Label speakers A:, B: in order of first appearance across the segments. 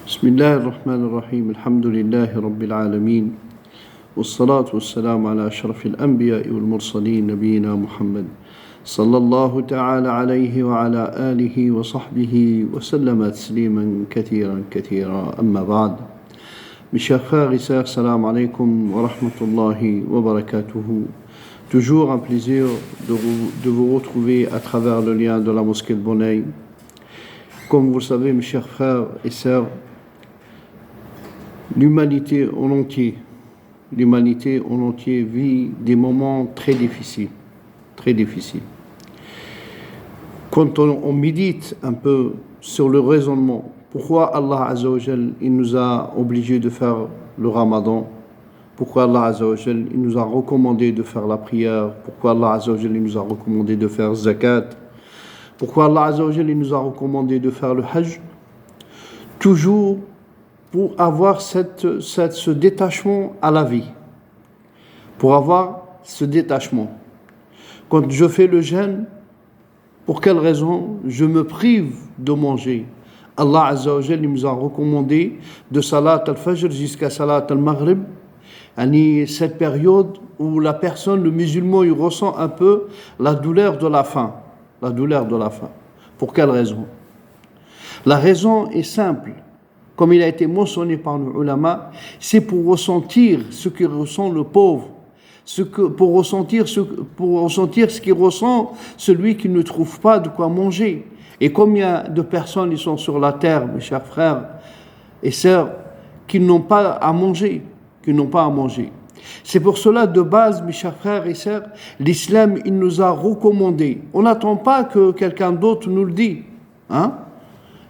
A: بسم الله الرحمن الرحيم الحمد لله رب العالمين والصلاة والسلام على أشرف الأنبياء والمرسلين نبينا محمد صلى الله تعالى عليه وعلى آله وصحبه وسلم تسليما كثيرا كثيرا أما بعد. Mes chers frères et sœurs, salam alaikum wa rahmatullahi wa barakatuhu. Toujours un plaisir de vous retrouver à travers le lien de la mosquée de Bonneuil. Comme vous le savez, mes chers frères et sœurs, l'humanité en entier vit des moments très difficiles. Quand on médite un peu sur le raisonnement, pourquoi Allah Azza wa Jal, il nous a obligés de faire le Ramadan? Pourquoi Allah Azza wa Jal, il nous a recommandé de faire la prière? Pourquoi Allah Azza wa Jal, il nous a recommandé de faire zakat? Pourquoi Allah Azza wa Jal, il nous a recommandé de faire le hajj? Toujours pour avoir ce détachement à la vie. Pour avoir ce détachement. Quand je fais le jeûne, pour quelle raison? Je me prive de manger. Allah Azza wa Jal, il nous a recommandé de Salat al-Fajr jusqu'à Salat al-Maghrib, cette période où la personne, le musulman, il ressent un peu la douleur de la faim. Pour quelle raison? La raison est simple. Comme il a été mentionné par nos ulama, c'est pour ressentir ce que ressent le pauvre, pour ressentir ce qu'il ressent celui qui ne trouve pas de quoi manger. Et combien de personnes ils sont sur la terre, mes chers frères et sœurs, qui n'ont pas à manger, C'est pour cela, de base, mes chers frères et sœurs, l'islam, il nous a recommandé. On n'attend pas que quelqu'un d'autre nous le dise.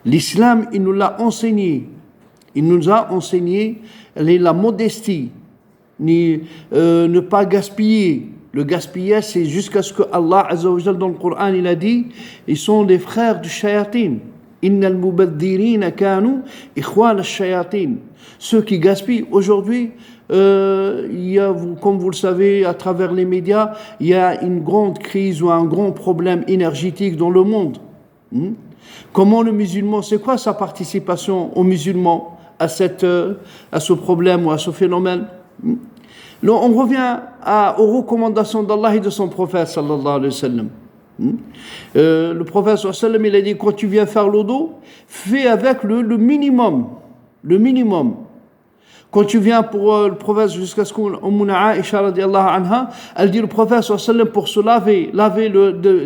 A: L'islam, il nous l'a enseigné. Il nous a enseigné la modestie, ne pas gaspiller. Le gaspillage, c'est jusqu'à ce que Allah Azza wa Jal, dans le Coran, il a dit, ils sont les frères du shayatin. Innal mubaddirina kanu ikhwan ash-shayatin. Ceux qui gaspillent aujourd'hui, comme vous le savez, à travers les médias, il y a une grande crise ou un grand problème énergétique dans le monde. Comment le musulman, c'est quoi sa participation aux musulmans à ce problème ou à ce phénomène? On revient aux recommandations d'Allah et de son prophète sallallahu alayhi wa sallam. Le prophète sallallahu alayhi wa sallam, il a dit, quand tu viens faire le dos, fais avec le minimum. Quand tu viens pour le prophète, jusqu'à ce qu'on Aïcha radiallahu anha, elle dit, le prophète sallallahu alayhi wa sallam, pour se laver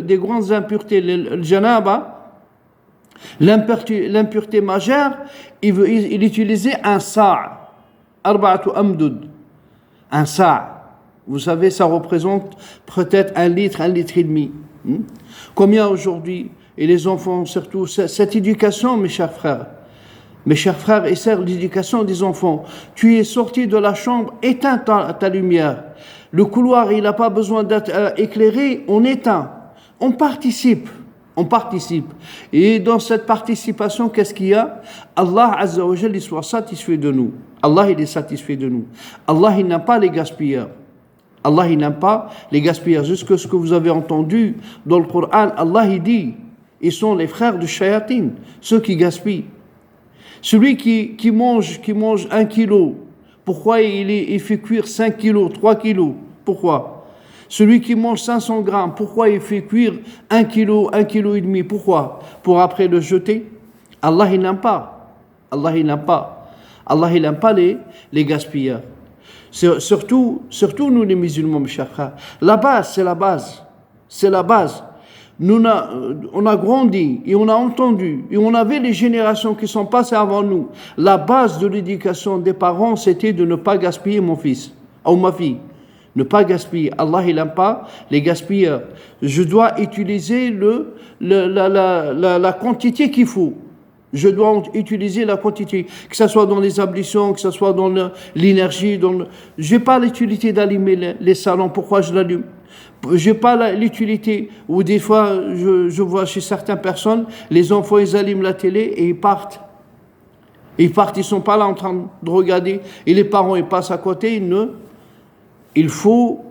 A: des grandes impuretés, le janaba, l'impureté majeure, il utilisait un sa', arba'atu amdud. Un sa', vous savez, ça représente peut-être un litre et demi. Combien aujourd'hui, et les enfants surtout, cette éducation, mes chers frères et sœurs, l'éducation des enfants, tu es sorti de la chambre, éteins ta lumière. Le couloir, il n'a pas besoin d'être éclairé, on éteint, on participe. Et dans cette participation, qu'est-ce qu'il y a? Allah Azza wa Jalla, il soit satisfait de nous. Allah, il est satisfait de nous. Allah, il n'aime pas les gaspilleurs. Jusque ce que vous avez entendu dans le Coran, Allah, il dit, ils sont les frères du shayatin, ceux qui gaspillent. Celui qui mange 1 kilo, pourquoi il fait cuire 5 kilos, 3 kilos? Pourquoi? Celui qui mange 500 grammes, pourquoi il fait cuire 1 kilo et demi? Pourquoi? Pour après le jeter? Allah, il n'aime pas. Allah, il n'aime pas les gaspilleurs. Surtout nous les musulmans, mes chers frères. La base, c'est la base. On a grandi et on a entendu et on avait les générations qui sont passées avant nous. La base de l'éducation des parents, c'était de ne pas gaspiller mon fils ou ma fille. Ne pas gaspiller. Allah, il n'aime pas les gaspilleurs. Je dois utiliser la quantité qu'il faut. Je dois utiliser la quantité, que ce soit dans les ablutions, que ce soit dans l'énergie. Je n'ai pas l'utilité d'allumer les salons. Pourquoi je l'allume? Je n'ai pas l'utilité, ou des fois, je vois chez certaines personnes, les enfants, ils allument la télé et ils partent. Ils ne sont pas là en train de regarder. Et les parents, ils passent à côté, il faut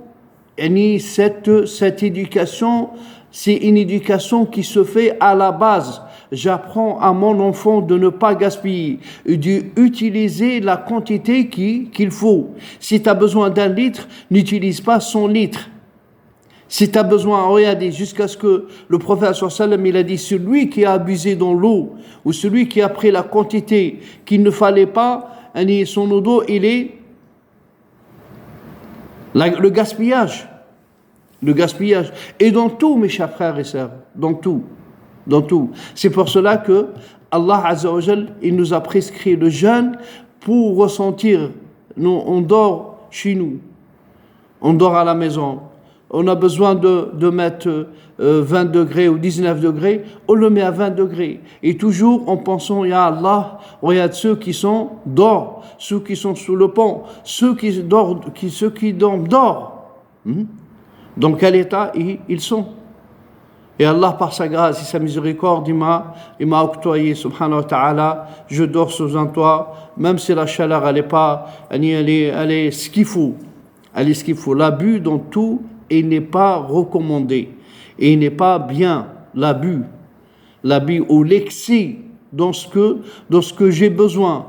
A: cette éducation, c'est une éducation qui se fait à la base. j'apprends à mon enfant de ne pas gaspiller, d'utiliser la quantité qu'il faut. Si tu as besoin d'1 litre, n'utilise pas 100 litres. Si tu as besoin, regardez, jusqu'à ce que le prophète sallam, il a dit, celui qui a abusé dans l'eau, ou celui qui a pris la quantité qu'il ne fallait pas, son eau d'eau, il est le gaspillage. Le gaspillage. Et dans tout, mes chers frères et sœurs, dans tout. Dans tout. C'est pour cela que Allah Azza wa Jal, il nous a prescrit le jeûne pour ressentir. Nous, on dort chez nous. On dort à la maison. On a besoin de mettre 20 degrés ou 19 degrés, on le met à 20 degrés. Et toujours en pensant, Ya Allah, regarde ceux qui sont dehors, ceux qui sont sous le pont, ceux qui dorment dehors. Dans quel état ils sont? Et Allah, par sa grâce et sa miséricorde, il m'a octroyé, subhanahu wa ta'ala, je dors sous un toit, même si la chaleur, elle est ce qu'il faut. Elle est ce qu'il faut. L'abus dans tout, il n'est pas recommandé. Et il n'est pas bien, l'abus ou l'excès dans ce que j'ai besoin.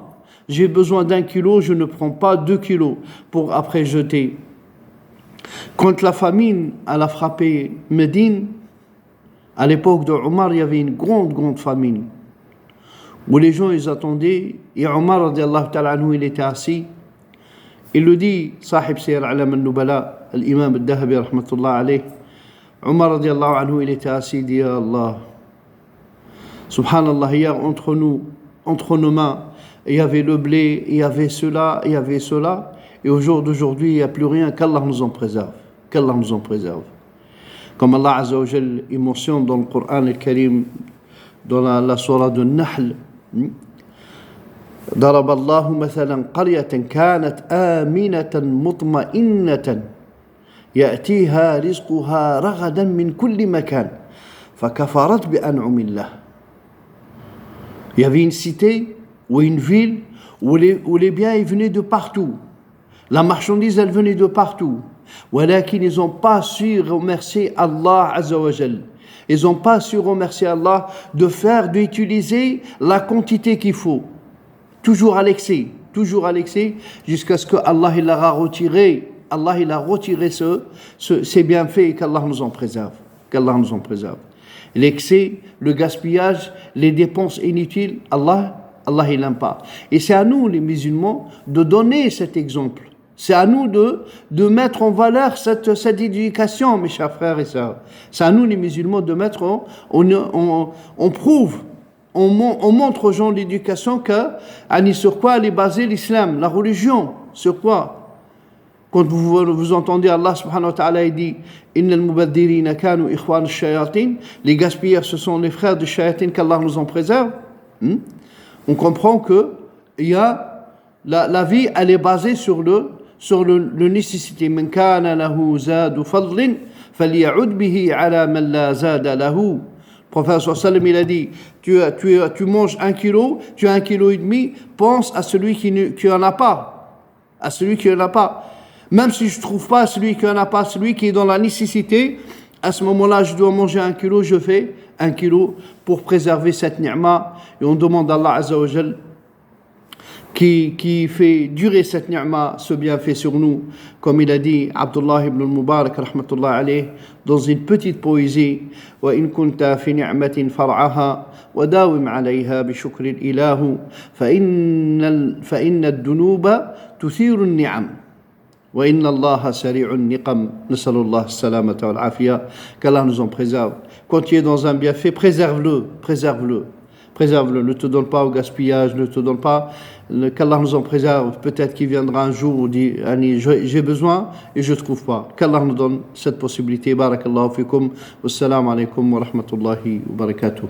A: J'ai besoin d'1 kilo, je ne prends pas 2 kilos pour après jeter. Quand la famine elle a frappé Médine, à l'époque de Omar, il y avait une grande famine, où les gens ils attendaient, et Omar radiallahu ta'ala anhu, il était assis. Il le dit, Sahib Siyar Alam al-Nubala, l'imam al-Dahabi, rahmatullah alayh, Omar radiallahu anhu, il était assis, il dit, Ya Allah, subhanallah, hier entre nos mains, il y avait le blé, il y avait cela, et au jour d'aujourd'hui, il n'y a plus rien, qu'Allah nous en préserve. Qu'Allah nous en préserve. Comme Allah Azza wa Jal, il mentionne dans le Coran al-Karim, dans la surah de Nahl, ضرب الله مثلا قرية كانت آمنة مطمئنة يأتيها رزقها رغدا من كل مكان فكفرت بأنعم الله. Il y avait une cité ou une ville où les biens ils venaient de partout. La marchandise elle venait de partout. ولكن ils n'ont pas su remercier Allah Azza wa Jal. Ils n'ont pas su remercier Allah d'utiliser la quantité qu'il faut. Toujours à l'excès, jusqu'à ce que Allah il a retiré ces bienfaits et qu'Allah nous en préserve. L'excès, le gaspillage, les dépenses inutiles, Allah il n'aime pas. Et c'est à nous, les musulmans, de donner cet exemple. C'est à nous de mettre en valeur cette éducation, mes chers frères et sœurs. C'est à nous, les musulmans, de mettre, on prouve. On montre aux gens l'éducation sur quoi est basé l'islam, la religion, sur quoi? Quand vous entendez Allah subhanahu wa ta'ala, il dit Innal mubaddirina kanu ikhwan ash-shayatin, les gaspilleurs ce sont les frères de shayatin, qu'Allah nous en préserve. On comprend que il y a la vie, elle est basée sur le nécessité. Man kana lahu zadu fadlin faly'ud bihi ala man la zada lahu. Le prophète sallam il a dit, tu manges 1 kilo, tu as 1,5 kg, pense à celui qui n'en a pas. À celui qui n'en a pas. Même si je ne trouve pas celui qui n'en a pas, celui qui est dans la nécessité, à ce moment-là, je dois manger 1 kilo, je fais 1 kilo pour préserver cette ni'ma. Et on demande à Allah Azza wa Jal qui fait durer cette ni'ma, ce bienfait sur nous, comme il a dit Abdullah ibn al-Mubarak rahmatullah alayh dans une petite poésie, wa in kunta fi ni'matin far'aha wa dawim 'alayha bi shukri al-ilahu fa inna ad-dunuba tuthiru an-ni'am wa inna Allah sari'un niqam. Nasallallahu as-salamata wal afiya. Qu'Allah nous en préserve. Quand tu es dans un bienfait, préserve-le. Ne te donne pas au gaspillage, ne te donne pas, qu'Allah nous en préserve. Peut-être qu'il viendra un jour où dit j'ai besoin et je ne trouve pas. Qu'Allah nous donne cette possibilité. Barakallahu fikum. Wassalamu alaikum wa rahmatullahi wa barakatuh.